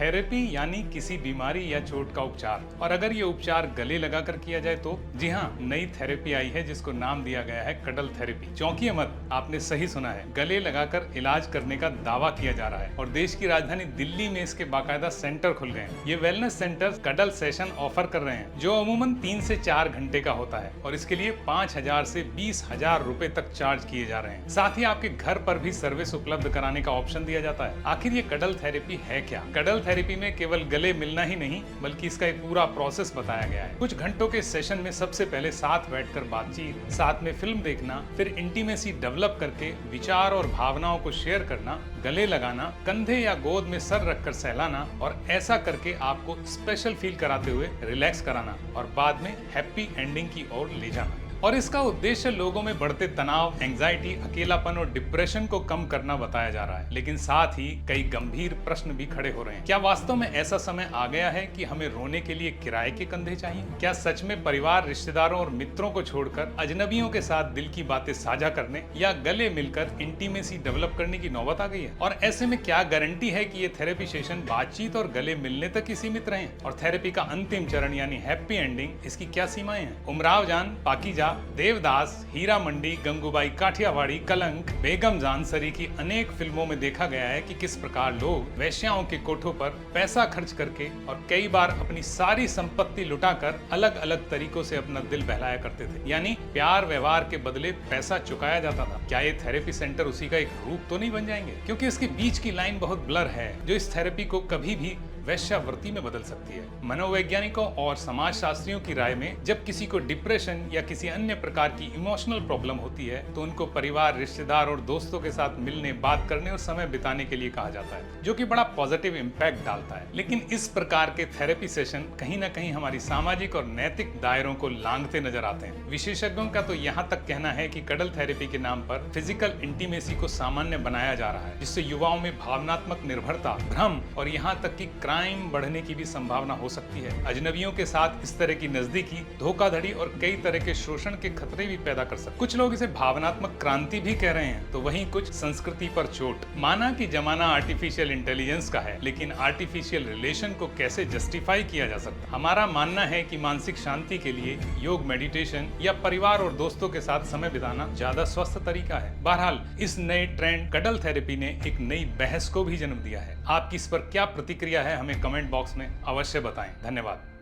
Therapy यानी किसी बीमारी या चोट का उपचार, और अगर ये उपचार गले लगाकर किया जाए तो जी हाँ, नई थेरेपी आई है जिसको नाम दिया गया है कडल थेरेपी। चौंकिए मत, आपने सही सुना है, गले लगाकर इलाज करने का दावा किया जा रहा है और देश की राजधानी दिल्ली में इसके बाकायदा सेंटर खुल गए हैं। ये wellness centre cuddle session offer कर रहे हैं जो अमूमन 3 से 4 घंटे का होता है और इसके लिए 5,000 से 20,000 रुपए तक चार्ज किए जा रहे हैं। साथ ही आपके घर पर भी सर्विस उपलब्ध कराने का ऑप्शन दिया जाता है। आखिर ये कडल थेरेपी है क्या? कडल थेरेपी में केवल गले मिलना ही नहीं बल्कि इसका एक पूरा प्रोसेस बताया गया है। कुछ घंटों के सेशन में सबसे पहले साथ बैठकर बातचीत, साथ में फिल्म देखना, फिर इंटीमेसी डेवलप करके विचार और भावनाओं को शेयर करना, गले लगाना, कंधे या गोद में सर रखकर सहलाना और ऐसा करके आपको स्पेशल फील कराते हुए रिलैक्स कराना और बाद में हैप्पी एंडिंग की ओर ले जाना। और इसका उद्देश्य लोगों में बढ़ते तनाव, एंजाइटी, अकेलापन और डिप्रेशन को कम करना बताया जा रहा है। लेकिन साथ ही कई गंभीर प्रश्न भी खड़े हो रहे हैं। क्या वास्तव में ऐसा समय आ गया है कि हमें रोने के लिए किराए के कंधे चाहिए? क्या सच में परिवार, रिश्तेदारों और मित्रों को छोड़कर अजनबियों के साथ दिल की बातें साझा करने या गले मिलकर इंटीमेसी डेवलप करने की नौबत आ गई है? और ऐसे में क्या गारंटी है कि ये थेरेपी सेशन बातचीत और गले मिलने तक ही सीमित रहे? और थेरेपी का अंतिम चरण यानी हैप्पी एंडिंग, इसकी क्या सीमाएं हैं? उमराव जान, पाकीजा, देवदास, हीरा मंडी, गंगूबाई काठियावाड़ी, कलंक, बेगम जान सरी की अनेक फिल्मों में देखा गया है कि किस प्रकार लोग वेश्याओं के कोठों पर पैसा खर्च करके और कई बार अपनी सारी संपत्ति लुटाकर अलग अलग तरीकों से अपना दिल बहलाया करते थे। यानी प्यार व्यवहार के बदले पैसा चुकाया जाता था। क्या ये थेरेपी सेंटर उसी का एक रूप तो नहीं बन जाएंगे? क्योंकि इसके बीच की लाइन बहुत ब्लर है जो इस थेरेपी को कभी भी वैश्यावृत्ति में बदल सकती है। मनोवैज्ञानिकों और समाजशास्त्रियों की राय में जब किसी को डिप्रेशन या किसी अन्य प्रकार की इमोशनल प्रॉब्लम होती है तो उनको परिवार, रिश्तेदार और दोस्तों के साथ मिलने, बात करने और समय बिताने के लिए कहा जाता है, जो कि बड़ा पॉजिटिव इम्पैक्ट डालता है। लेकिन इस प्रकार के थेरेपी सेशन कहीं ना कहीं हमारी सामाजिक और नैतिक दायरों को लांघते नजर आते हैं। विशेषज्ञों का तो यहाँ तक कहना है कि कडल थेरेपी के नाम पर फिजिकल इंटीमेसी को सामान्य बनाया जा रहा है, जिससे युवाओं में भावनात्मक निर्भरता, भ्रम और यहाँ तक कि क्राइम बढ़ने की भी संभावना हो सकती है। अजनबियों के साथ इस तरह की नजदीकी, धोखाधड़ी और कई तरह के शोषण के खतरे भी पैदा कर सकते। कुछ लोग इसे भावनात्मक क्रांति भी कह रहे हैं, तो वहीं कुछ संस्कृति पर चोट। माना कि जमाना आर्टिफिशियल इंटेलिजेंस का है, लेकिन आर्टिफिशियल रिलेशन को कैसे जस्टिफाई किया जा सकता? हमारा मानना है कि मानसिक शांति के लिए योग, मेडिटेशन या परिवार और दोस्तों के साथ समय बिताना ज्यादा स्वस्थ तरीका है। बहरहाल इस नए ट्रेंड कडल थेरेपी ने एक नई बहस को भी जन्म दिया है। आपकी इस पर क्या प्रतिक्रिया है हमें कमेंट बॉक्स में अवश्य बताएं। धन्यवाद।